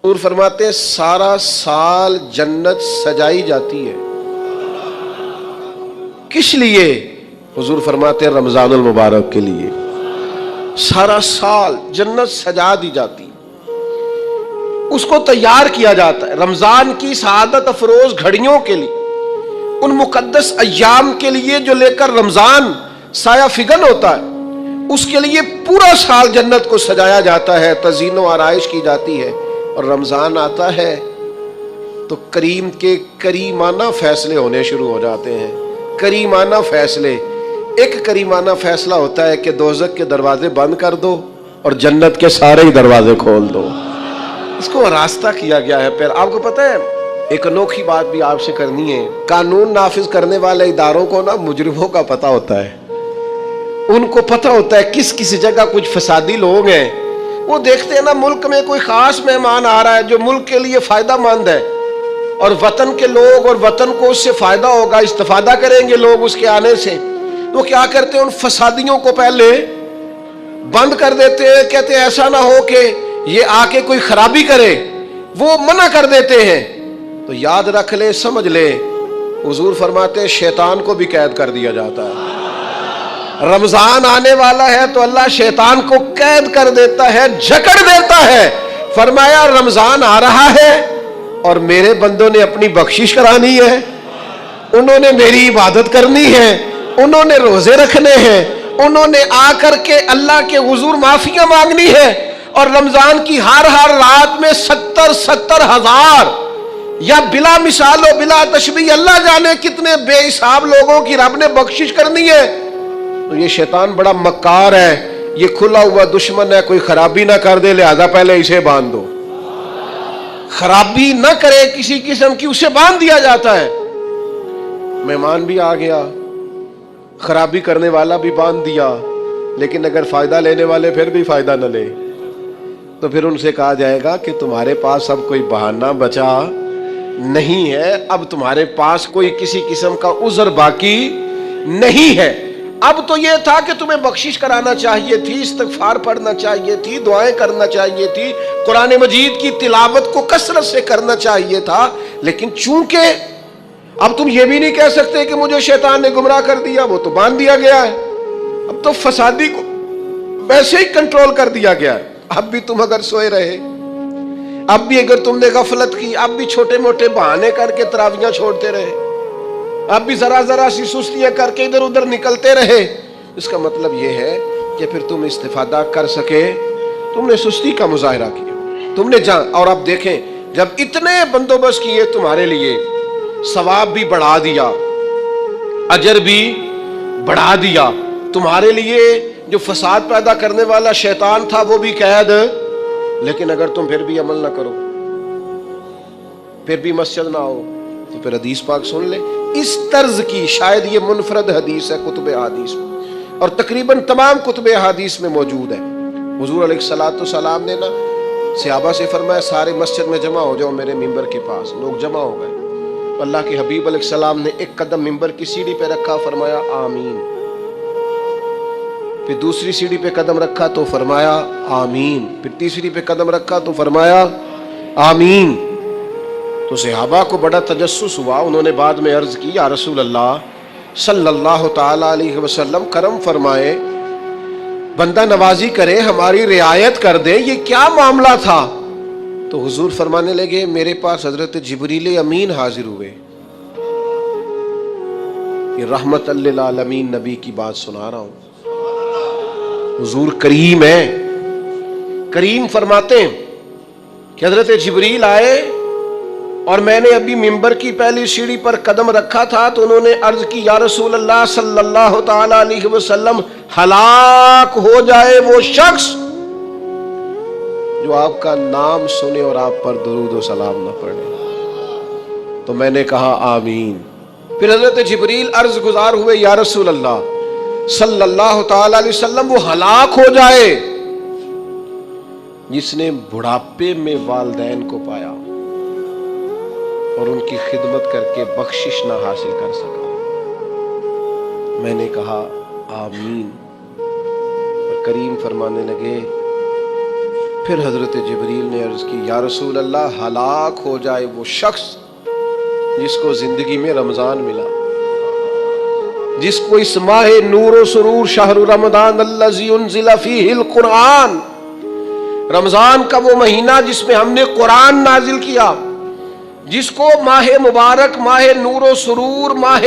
حضور فرماتے ہیں سارا سال جنت سجائی جاتی ہے، کس لیے؟ حضور فرماتے ہیں رمضان المبارک کے لیے سارا سال جنت سجا دی جاتی، اس کو تیار کیا جاتا ہے رمضان کی سعادت افروز گھڑیوں کے لیے، ان مقدس ایام کے لیے جو لے کر رمضان سایہ فگن ہوتا ہے، اس کے لیے پورا سال جنت کو سجایا جاتا ہے، تزئین و آرائش کی جاتی ہے۔ اور رمضان آتا ہے تو کریم کے کریمانہ فیصلے ہونے شروع ہو جاتے ہیں۔ کریمانہ فیصلے، ایک کریمانہ فیصلہ ہوتا ہے کہ دوزخ کے دروازے بند کر دو اور جنت کے سارے ہی دروازے کھول دو، اس کو راستہ کیا گیا ہے۔ پھر آپ کو پتہ ہے ایک انوکھی بات بھی آپ سے کرنی ہے، قانون نافذ کرنے والے اداروں کو نا مجرموں کا پتہ ہوتا ہے، ان کو پتہ ہوتا ہے کس کسی جگہ کچھ فسادی لوگ ہیں، وہ دیکھتے ہیں نا ملک میں کوئی خاص مہمان آ رہا ہے جو ملک کے لیے فائدہ مند ہے اور وطن کے لوگ اور وطن کو اس سے فائدہ ہوگا، استفادہ کریں گے لوگ اس کے آنے سے، تو کیا کرتے ہیں ان فسادیوں کو پہلے بند کر دیتے ہیں، کہتے ہیں ایسا نہ ہو کہ یہ آ کے کوئی خرابی کرے، وہ منع کر دیتے ہیں۔ تو یاد رکھ لے، سمجھ لے، حضور فرماتے ہیں شیطان کو بھی قید کر دیا جاتا ہے۔ رمضان آنے والا ہے تو اللہ شیطان کو قید کر دیتا ہے، جکڑ دیتا ہے۔ فرمایا رمضان آ رہا ہے اور میرے بندوں نے اپنی بخشش کرانی ہے، انہوں نے میری عبادت کرنی ہے، انہوں نے روزے رکھنے ہیں، انہوں نے آ کر کے اللہ کے حضور معافیاں مانگنی ہے، اور رمضان کی ہر رات میں 70 ہزار یا بلا مثال و بلا تشبیہ اللہ جانے کتنے بے حساب لوگوں کی رب نے بخشش کرنی ہے۔ تو یہ شیطان بڑا مکار ہے، یہ کھلا ہوا دشمن ہے، کوئی خرابی نہ کر دے لہذا پہلے اسے باندھ دو، خرابی نہ کرے کسی قسم کی اسے باندھ دیا جاتا ہے۔ مہمان بھی آ گیا، خرابی کرنے والا بھی باندھ دیا، لیکن اگر فائدہ لینے والے پھر بھی فائدہ نہ لے تو پھر ان سے کہا جائے گا کہ تمہارے پاس اب کوئی بہانہ بچا نہیں ہے، اب تمہارے پاس کوئی کسی قسم کا عذر باقی نہیں ہے۔ اب تو یہ تھا کہ تمہیں بخشش کرانا چاہیے تھی، استغفار پڑھنا چاہیے تھی، دعائیں کرنا چاہیے تھی، قرآن مجید کی تلاوت کو کثرت سے کرنا چاہیے تھا، لیکن چونکہ اب تم یہ بھی نہیں کہہ سکتے کہ مجھے شیطان نے گمراہ کر دیا، وہ تو باندھ دیا گیا ہے، اب تو فسادی کو ویسے ہی کنٹرول کر دیا گیا ہے۔ اب بھی تم اگر سوئے رہے، اب بھی اگر تم نے غفلت کی، اب بھی چھوٹے موٹے بہانے کر کے تراویحاں چھوڑتے رہے، اب بھی ذرا سی سستیاں کر کے ادھر ادھر نکلتے رہے، اس کا مطلب یہ ہے کہ پھر تم استفادہ کر سکے، تم نے سستی کا مظاہرہ کیا، تم نے جان۔ اور اب دیکھیں جب اتنے بندوبست کیے تمہارے لیے، ثواب بھی بڑھا دیا، اجر بھی بڑھا دیا، تمہارے لیے جو فساد پیدا کرنے والا شیطان تھا وہ بھی قید، لیکن اگر تم پھر بھی عمل نہ کرو، پھر بھی مسجد نہ ہو، تو پھر حدیث پاک سن لے۔ اس طرز کی شاید یہ منفرد حدیث ہے کتب احادیث میں، اور تقریباً تمام کتب احادیث میں موجود ہے۔ حضور علیہ الصلوۃ والسلام نے نا صحابہ سے فرمایا سارے مسجد میں جمع ہو جاؤ میرے ممبر کے پاس، لوگ جمع ہو گئے، اللہ کے حبیب علیہ السلام نے ایک قدم ممبر کی سیڑھی پہ رکھا، فرمایا آمین، پھر دوسری سیڑھی پہ قدم رکھا تو فرمایا آمین، پھر تیسری پہ قدم رکھا تو فرمایا آمین۔ تو صحابہ کو بڑا تجسس ہوا، انہوں نے بعد میں عرض کی یا رسول اللہ صلی اللہ تعالی علیہ وسلم کرم فرمائے، بندہ نوازی کرے، ہماری رعایت کر دے، یہ کیا معاملہ تھا؟ تو حضور فرمانے لگے میرے پاس حضرت جبریل امین حاضر ہوئے، یہ رحمت للعالمین نبی کی بات سنا رہا ہوں، حضور کریم ہے، کریم فرماتے ہیں کہ حضرت جبریل آئے اور میں نے ابھی ممبر کی پہلی سیڑھی پر قدم رکھا تھا تو انہوں نے عرض کی یا رسول اللہ صلی اللہ تعالی علیہ وسلم ہلاک ہو جائے وہ شخص جو آپ کا نام سنے اور آپ پر درود و سلام نہ پڑھے۔ تو میں نے کہا آمین۔ پھر حضرت جبریل عرض گزار ہوئے یا رسول اللہ صلی اللہ تعالی علیہ وسلم وہ ہلاک ہو جائے جس نے بڑھاپے میں والدین کو پایا اور ان کی خدمت کر کے بخشش نہ حاصل کر سکا۔ میں نے کہا آمین، اور کریم فرمانے لگے پھر حضرت جبریل نے عرض کی یا رسول اللہ ہلاک ہو جائے وہ شخص جس کو زندگی میں رمضان ملا، جس کو اس ماہ نور و سرور شہر رمضان الذی انزل فیہ القرآن، رمضان کا وہ مہینہ جس میں ہم نے قرآن نازل کیا، جس کو ماہ مبارک، ماہ نور و سرور، ماہ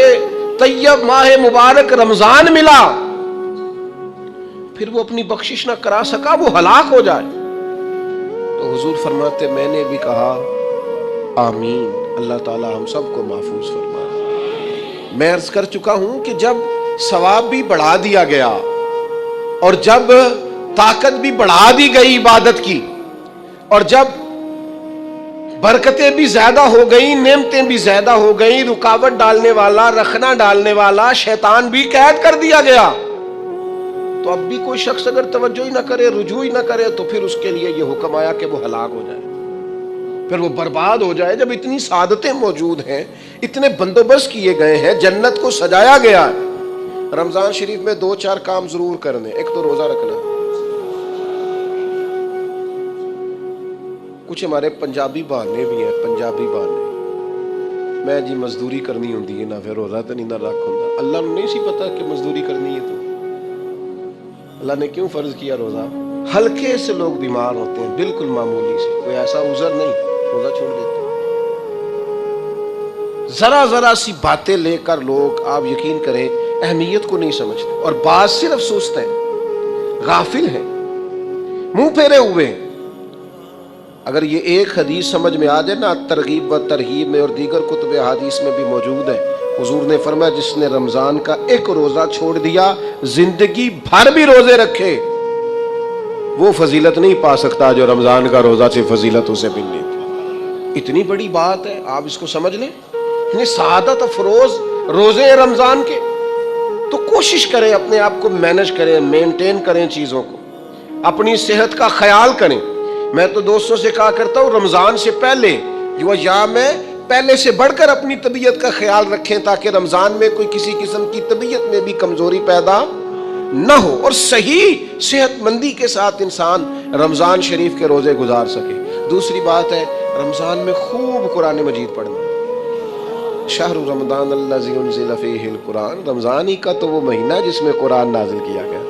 طیب، ماہ مبارک رمضان ملا، پھر وہ اپنی بخشش نہ کرا سکا، وہ ہلاک ہو جائے۔ تو حضور فرماتے میں نے بھی کہا آمین، اللہ تعالی ہم سب کو محفوظ فرمائے۔ میں عرض کر چکا ہوں کہ جب ثواب بھی بڑھا دیا گیا اور جب طاقت بھی بڑھا دی گئی عبادت کی، اور جب برکتیں بھی زیادہ ہو گئیں، نعمتیں بھی زیادہ ہو گئیں، رکاوٹ ڈالنے والا، رخنا ڈالنے والا شیطان بھی قید کر دیا گیا، تو اب بھی کوئی شخص اگر توجہ ہی نہ کرے، رجوع ہی نہ کرے، تو پھر اس کے لیے یہ حکم آیا کہ وہ ہلاک ہو جائے، پھر وہ برباد ہو جائے۔ جب اتنی سعادتیں موجود ہیں، اتنے بندوبست کیے گئے ہیں، جنت کو سجایا گیا ہے، رمضان شریف میں 2-4 کام ضرور کرنے۔ ایک تو روزہ رکھنا۔ کچھ ہمارے پنجابی بہانے بھی ہیں، پنجابی بہانے، میں جی مزدوری کرنی ہوندی ہے نا، پھر روزہ تو نہیں نہ رکھ ہوندا۔ اللہ نے نہیں سی پتا کہ مزدوری کرنی ہے، تو اللہ نے کیوں فرض کیا روزہ؟ ہلکے سے لوگ بیمار ہوتے ہیں، بالکل معمولی سے، کوئی ایسا عذر نہیں، روزہ چھوڑ دیتے ہیں۔ ذرا سی باتیں لے کر لوگ، آپ یقین کریں، اہمیت کو نہیں سمجھتے، اور بعض صرف سست ہیں، غافل ہیں، منہ پھیرے ہوئے ہیں۔ اگر یہ ایک حدیث سمجھ میں آ جائے نا، ترغیب و ترہیب میں اور دیگر کتب احادیث میں بھی موجود ہے، حضور نے فرمایا جس نے رمضان کا ایک روزہ چھوڑ دیا، زندگی بھر بھی روزے رکھے، وہ فضیلت نہیں پا سکتا جو رمضان کا روزہ سے فضیلت اسے ملنی تھی۔ اتنی بڑی بات ہے، آپ اس کو سمجھ لیں، اتنے سعادت افروز روزے رمضان کے۔ تو کوشش کریں، اپنے آپ کو مینج کریں، مینٹین کریں چیزوں کو، اپنی صحت کا خیال کریں۔ میں تو دوستوں سے کہا کرتا ہوں رمضان سے پہلے جو ایام ہے، پہلے سے بڑھ کر اپنی طبیعت کا خیال رکھیں، تاکہ رمضان میں کوئی کسی قسم کی طبیعت میں بھی کمزوری پیدا نہ ہو، اور صحیح صحت مندی کے ساتھ انسان رمضان شریف کے روزے گزار سکے۔ دوسری بات ہے رمضان میں خوب قرآن مجید پڑھنا۔ شہر رمضان الذی انزل فیہ القرآن، رمضان ہی کا تو وہ مہینہ جس میں قرآن نازل کیا گیا۔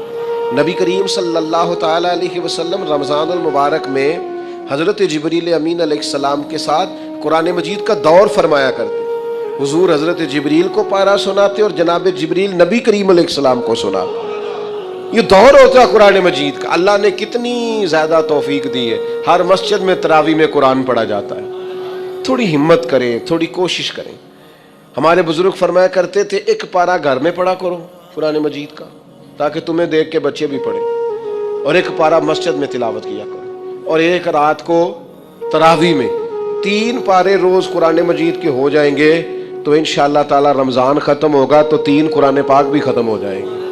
نبی کریم صلی اللہ تعالی علیہ وسلم رمضان المبارک میں حضرت جبریل امین علیہ السلام کے ساتھ قرآن مجید کا دور فرمایا کرتے۔ حضور حضرت جبریل کو پارہ سناتے اور جناب جبریل نبی کریم علیہ السلام کو سناتے۔ یہ دور ہوتا ہے قرآن مجید کا۔ اللہ نے کتنی زیادہ توفیق دی ہے، ہر مسجد میں تراویح میں قرآن پڑھا جاتا ہے۔ تھوڑی ہمت کریں، تھوڑی کوشش کریں۔ ہمارے بزرگ فرمایا کرتے تھے ایک پارہ گھر میں پڑھا کرو قرآن مجید کا، تاکہ تمہیں دیکھ کے بچے بھی پڑھیں، اور ایک پارہ مسجد میں تلاوت کیا کرو، اور ایک رات کو تراویح میں 3 پارے روز قرآن مجید کے ہو جائیں گے تو انشاءاللہ تعالی رمضان ختم ہوگا تو 3 قرآن پاک بھی ختم ہو جائیں گے۔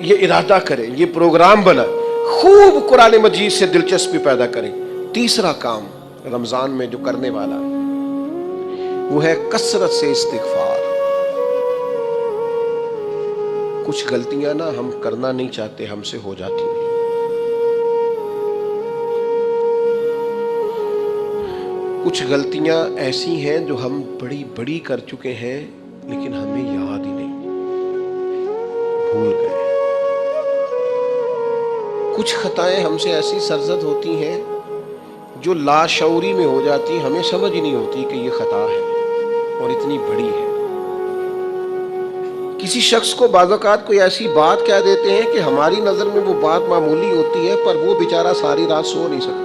یہ ارادہ کریں، یہ پروگرام بنا، خوب قرآن مجید سے دلچسپی پیدا کریں۔ تیسرا کام رمضان میں جو کرنے والا وہ ہے کثرت سے استغفار۔ کچھ غلطیاں نا ہم کرنا نہیں چاہتے، ہم سے ہو جاتی ہیں۔ کچھ غلطیاں ایسی ہیں جو ہم بڑی بڑی کر چکے ہیں لیکن ہمیں یاد ہی نہیں، بھول گئے۔ کچھ خطائیں ہم سے ایسی سرزد ہوتی ہیں جو لاشعوری میں ہو جاتی، ہمیں سمجھ ہی نہیں ہوتی کہ یہ خطا ہے اور اتنی بڑی ہے۔ کسی شخص کو بعض اوقات کوئی ایسی بات کہہ دیتے ہیں کہ ہماری نظر میں وہ بات معمولی ہوتی ہے، پر وہ بیچارہ ساری رات سو نہیں سکتا۔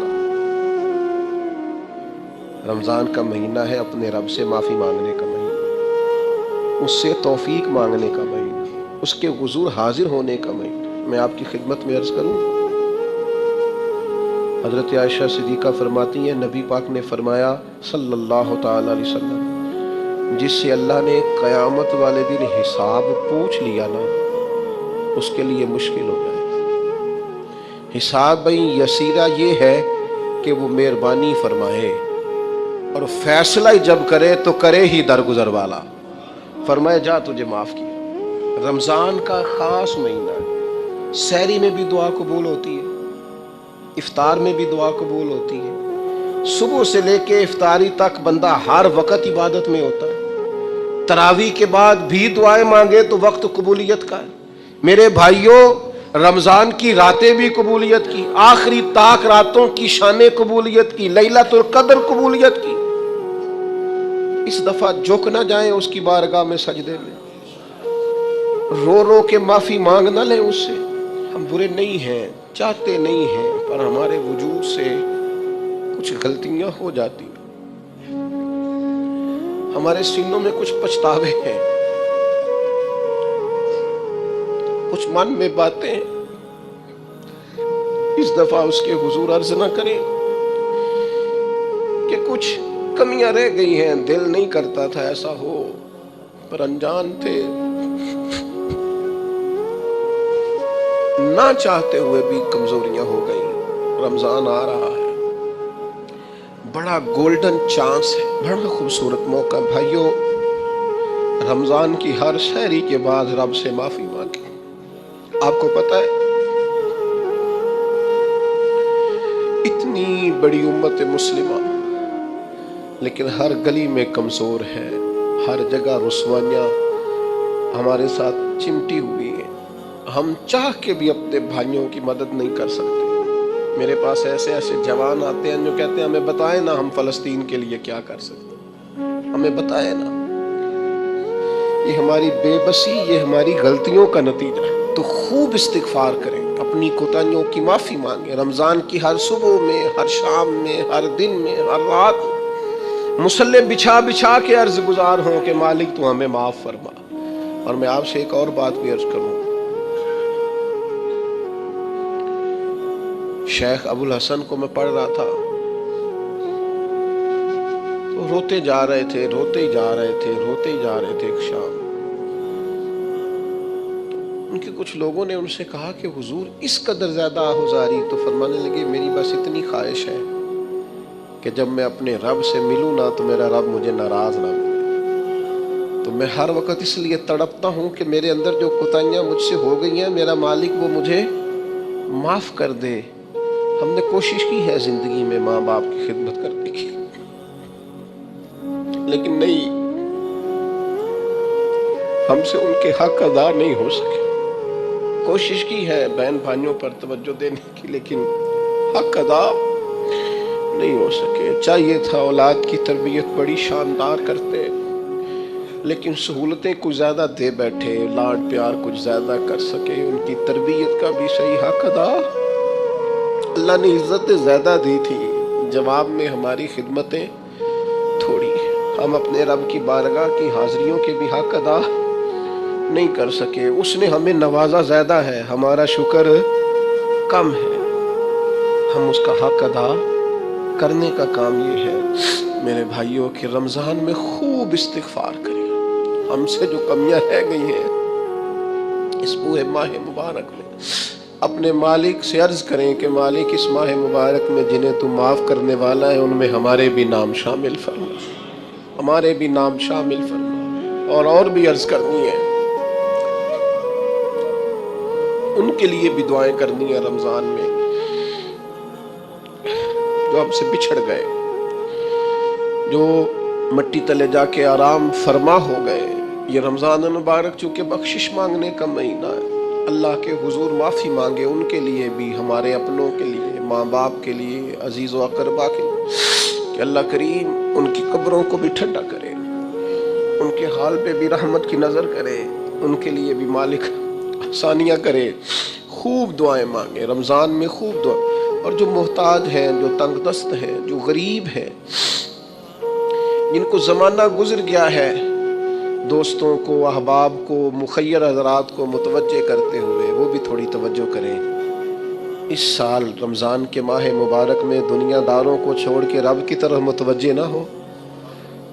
رمضان کا مہینہ ہے اپنے رب سے معافی مانگنے کا مہینہ، اس سے توفیق مانگنے کا مہینہ، اس کے حضور حاضر ہونے کا مہینہ۔ میں آپ کی خدمت میں عرض کروں، حضرت عائشہ صدیقہ فرماتی ہیں نبی پاک نے فرمایا صلی اللہ تعالی علیہ وسلم، جس سے اللہ نے قیامت والے دن حساب پوچھ لیا نا، اس کے لیے مشکل ہو جائے۔ حساب بھئی یسیرہ یہ ہے کہ وہ مہربانی فرمائے اور فیصلہ جب کرے تو کرے ہی درگزر والا، فرمائے جا تجھے معاف کیا۔ رمضان کا خاص مہینہ ہے، سحری میں بھی دعا قبول ہوتی ہے، افطار میں بھی دعا قبول ہوتی ہے، صبح سے لے کے افطاری تک بندہ ہر وقت عبادت میں ہوتا ہے، تراویح کے بعد بھی دعائیں مانگے تو وقت قبولیت کا ہے۔ میرے بھائیوں، رمضان کی راتیں بھی قبولیت کی، آخری طاق راتوں کی شان قبولیت کی، لیلۃ القدر قبولیت کی۔ اس دفعہ جھک نہ جائیں اس کی بارگاہ میں سجدے میں، رو رو کے معافی مانگ نہ لیں اس سے۔ ہم برے نہیں ہیں، چاہتے نہیں ہیں، پر ہمارے وجود سے کچھ غلطیاں ہو جاتی، ہمارے سینوں میں کچھ پچھتاوے ہیں، کچھ من میں باتیں۔ اس دفعہ اس کے حضور عرض نہ کریں کہ کچھ کمیاں رہ گئی ہیں، دل نہیں کرتا تھا ایسا ہو، پر انجان تھے، نہ چاہتے ہوئے بھی کمزوریاں ہو گئیں۔ رمضان آ رہا ہے، بڑا گولڈن چانس ہے، بڑا خوبصورت موقع۔ بھائیوں، رمضان کی ہر سحری کے بعد رب سے معافی مانگیں۔ آپ کو پتہ ہے اتنی بڑی امت مسلمہ لیکن ہر گلی میں کمزور ہے، ہر جگہ رسوائیاں ہمارے ساتھ چمٹی ہوئی ہیں، ہم چاہ کے بھی اپنے بھائیوں کی مدد نہیں کر سکتے۔ میرے پاس ایسے جوان آتے ہیں جو کہتے ہیں ہمیں بتائیں نا ہم فلسطین کے لیے کیا کر سکتے ہیں، ہمیں بتائیں نا۔ یہ ہماری بے بسی، یہ ہماری غلطیوں کا نتیجہ ہے۔ تو خوب استغفار کریں، اپنی کوتاہیوں کی معافی مانگیں۔ رمضان کی ہر صبح میں، ہر شام میں، ہر دن میں، ہر رات مصلی بچھا بچھا کے عرض گزار ہوں کہ مالک تو ہمیں معاف فرما۔ اور میں آپ سے ایک اور بات بھی عرض کروں، شیخ ابو الحسن کو میں پڑھ رہا تھا تو روتے جا رہے تھے، روتے ہی جا رہے تھے، روتے ہی جا رہے تھے۔ ایک شام ان کے کچھ لوگوں نے ان سے کہا کہ حضور اس قدر زیادہ آہوزاری؟ تو فرمانے لگے میری بس اتنی خواہش ہے کہ جب میں اپنے رب سے ملوں نا تو میرا رب مجھے ناراض نہ ملے۔ تو میں ہر وقت اس لیے تڑپتا ہوں کہ میرے اندر جو کوتاہیاں مجھ سے ہو گئی ہیں، میرا مالک وہ مجھے معاف کر دے۔ ہم نے کوشش کی ہے زندگی میں ماں باپ کی خدمت کرنے کی، لیکن نہیں، ہم سے ان کے حق ادا نہیں ہو سکے۔ کوشش کی ہے بہن بھائیوں پر توجہ دینے کی، لیکن حق ادا نہیں ہو سکے۔ چاہیے تھا اولاد کی تربیت بڑی شاندار کرتے، لیکن سہولتیں کچھ زیادہ دے بیٹھے، لاڈ پیار کچھ زیادہ کر سکے، ان کی تربیت کا بھی صحیح حق ادا۔ اللہ نے عزت زیادہ دی تھی، جواب میں ہماری خدمتیں تھوڑی۔ ہم اپنے رب کی بارگاہ کی حاضریوں کے بھی حق ادا نہیں کر سکے۔ اس نے ہمیں نوازا زیادہ ہے، ہمارا شکر کم ہے۔ ہم اس کا حق ادا کرنے کا کام یہ ہے میرے بھائیوں کہ رمضان میں خوب استغفار کریں۔ ہم سے جو کمیاں رہ گئی ہیں اس پورے ماہ مبارک میں، اپنے مالک سے عرض کریں کہ مالک اس ماہ مبارک میں جنہیں تو معاف کرنے والا ہے ان میں ہمارے بھی نام شامل فرما، ہمارے بھی نام شامل فرما۔ اور بھی عرض کرنی ہے، ان کے لیے بھی دعائیں کرنی ہے رمضان میں جو ہم سے بچھڑ گئے، جو مٹی تلے جا کے آرام فرما ہو گئے۔ یہ رمضان المبارک چونکہ بخشش مانگنے کا مہینہ ہے، اللہ کے حضور معافی مانگے ان کے لیے بھی، ہمارے اپنوں کے لیے، ماں باپ کے لیے، عزیز و اقربا کے لیے، کہ اللہ کریم ان کی قبروں کو بھی ٹھنڈا کرے، ان کے حال پہ بھی رحمت کی نظر کرے، ان کے لیے بھی مالک آسانیاں کرے۔ خوب دعائیں مانگے رمضان میں، خوب دعا۔ اور جو محتاج ہیں، جو تنگ دست ہیں، جو غریب ہیں، جن کو زمانہ گزر گیا ہے، دوستوں کو، احباب کو، مخیر حضرات کو متوجہ کرتے ہوئے وہ بھی تھوڑی توجہ کریں۔ اس سال رمضان کے ماہ مبارک میں دنیا داروں کو چھوڑ کے رب کی طرف متوجہ نہ ہو،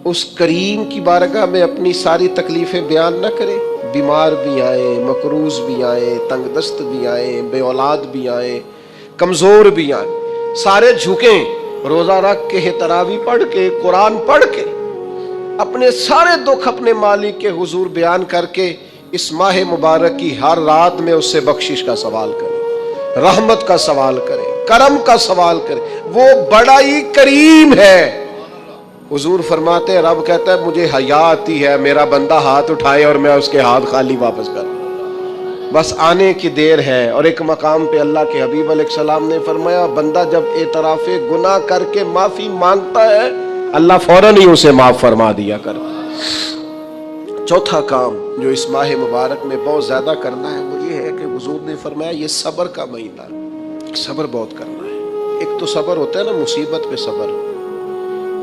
اس کریم کی بارگاہ میں اپنی ساری تکلیفیں بیان نہ کریں۔ بیمار بھی آئیں، مقروض بھی آئیں، تنگ دست بھی آئیں، بے اولاد بھی آئیں، کمزور بھی آئیں، سارے جھکیں، روزہ رکھ کے، تراویح پڑھ کے، قرآن پڑھ کے، اپنے سارے دکھ اپنے مالک کے حضور بیان کر کے اس ماہ مبارک کی ہر رات میں اس سے بخشش کا سوال کریں، رحمت کا سوال کریں۔ کرم کا سوال کرے، وہ بڑا ہی کریم ہے۔ حضور فرماتے ہیں رب کہتا ہے مجھے حیا آتی ہے میرا بندہ ہاتھ اٹھائے اور میں اس کے ہاتھ خالی واپس کروں، بس آنے کی دیر ہے۔ اور ایک مقام پہ اللہ کے حبیب علیہ السلام نے فرمایا بندہ جب اعتراف گناہ کر کے معافی مانگتا ہے اللہ فوراً ہی اسے معاف فرما دیا کر۔ چوتھا کام جو اس ماہ مبارک میں بہت زیادہ کرنا ہے وہ یہ ہے کہ حضور نے فرمایا یہ صبر کا مہینہ ہے، صبر بہت کرنا ہے۔ ایک تو صبر ہوتا ہے نا مصیبت پہ صبر،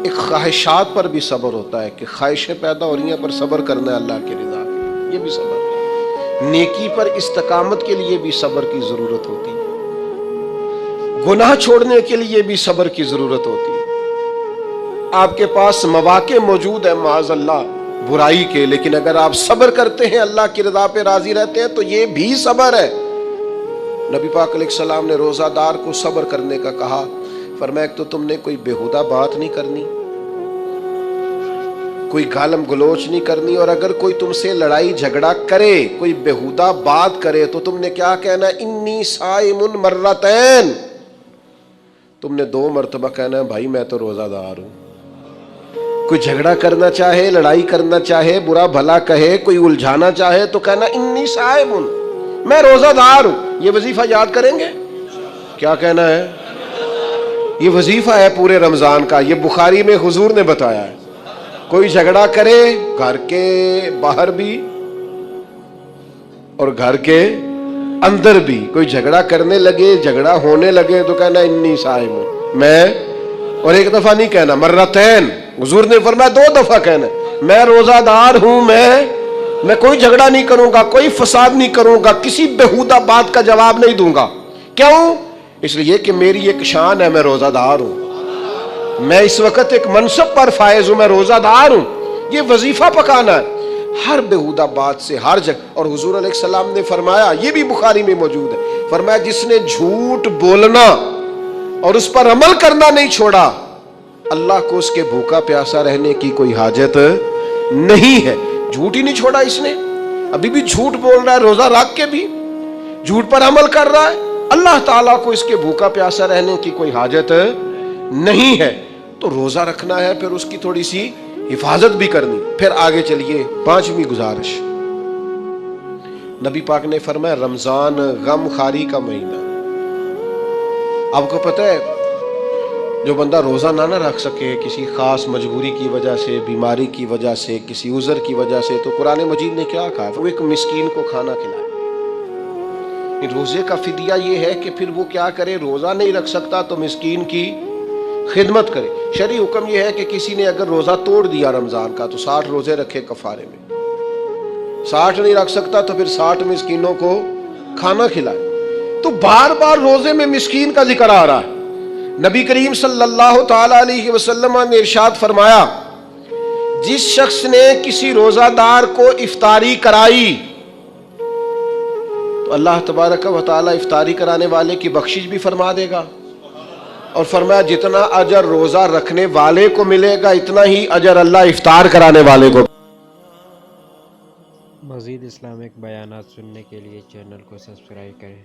ایک خواہشات پر بھی صبر ہوتا ہے کہ خواہشیں پیدا ہو رہی ہیں پر صبر کرنا ہے اللہ کی رضا کے لیے، یہ بھی صبر ہے۔ نیکی پر استقامت کے لیے بھی صبر کی ضرورت ہوتی ہے، گناہ چھوڑنے کے لیے بھی صبر کی ضرورت ہوتی ہے۔ آپ کے پاس مواقع موجود ہیں معاذ اللہ برائی کے، لیکن اگر آپ صبر کرتے ہیں اللہ کی رضا پہ راضی رہتے ہیں تو یہ بھی صبر ہے۔ نبی پاک علیہ السلام نے روزہ دار کو صبر کرنے کا کہا، فرمایا کہ تو تم نے کوئی بےہودہ بات نہیں کرنی، کوئی گالم گلوچ نہیں کرنی، اور اگر کوئی تم سے لڑائی جھگڑا کرے کوئی بےہودہ بات کرے تو تم نے کیا کہنا ہے انی صائم مرتین، تم نے 2 مرتبہ کہنا ہے بھائی میں تو روزہ دار ہوں۔ کوئی جھگڑا کرنا چاہے لڑائی کرنا چاہے برا بھلا کہے کوئی الجھانا چاہے تو کہنا انی صائم میں روزہ دار ہوں۔ یہ وظیفہ یاد کریں گے؟ کیا کہنا ہے؟ یہ وظیفہ ہے پورے رمضان کا، یہ بخاری میں حضور نے بتایا ہے۔ کوئی جھگڑا کرے گھر کے باہر بھی اور گھر کے اندر بھی، کوئی جھگڑا کرنے لگے جھگڑا ہونے لگے تو کہنا انی صائم ہوں میں، اور ایک دفعہ نہیں کہنا مرتین، حضور نے فرمایا 2 دفعہ کہنا میں روزہ دار ہوں، میں کوئی جھگڑا نہیں کروں گا، کوئی فساد نہیں کروں گا، کسی بےہودہ بات کا جواب نہیں دوں گا۔ کیوں؟ اس لیے کہ میری ایک شان ہے، میں روزہ دار ہوں، میں اس وقت ایک منصب پر فائز ہوں، میں روزہ دار ہوں۔ یہ وظیفہ پکانا ہے ہر بےہودہ بات سے ہر جگہ۔ اور حضور علیہ السلام نے فرمایا، یہ بھی بخاری میں موجود ہے، فرمایا جس نے جھوٹ بولنا اور اس پر عمل کرنا نہیں چھوڑا اللہ کو اس کے بھوکا پیاسا رہنے کی کوئی حاجت نہیں ہے۔ جھوٹ ہی نہیں چھوڑا اس نے، ابھی بھی جھوٹ بول رہا ہے، روزہ رکھ کے بھی جھوٹ پر عمل کر رہا ہے، اللہ تعالیٰ کو اس کے بھوکا پیاسا رہنے کی کوئی حاجت نہیں ہے۔ تو روزہ رکھنا ہے، پھر اس کی تھوڑی سی حفاظت بھی کرنی۔ پھر آگے چلیے، 5ویں گزارش، نبی پاک نے فرمایا رمضان غم خاری کا مہینہ۔ آپ کو پتہ ہے جو بندہ روزہ نہ رکھ سکے کسی خاص مجبوری کی وجہ سے، بیماری کی وجہ سے، کسی عذر کی وجہ سے، تو قرآن مجید نے کیا کہا؟ وہ ایک مسکین کو کھانا کھلائے۔ روزے کا فدیہ یہ ہے کہ پھر وہ کیا کرے، روزہ نہیں رکھ سکتا تو مسکین کی خدمت کرے۔ شرعی حکم یہ ہے کہ کسی نے اگر روزہ توڑ دیا رمضان کا تو 60 روزے رکھے کفارے میں، 60 نہیں رکھ سکتا تو پھر 60 مسکینوں کو کھانا کھلائے۔ تو بار بار روزے میں مسکین کا ذکر آ رہا ہے۔ نبی کریم صلی اللہ تعالی علیہ وسلم نے ارشاد فرمایا جس شخص نے کسی روزہ دار کو افطاری کرائی تو اللہ تبارک و تعالی افطاری کرانے والے کی بخشش بھی فرما دے گا، اور فرمایا جتنا اجر روزہ رکھنے والے کو ملے گا اتنا ہی اجر اللہ افطار کرانے والے کو۔ مزید اسلامک بیانات سننے کے لیے چینل کو سبسکرائب کریں۔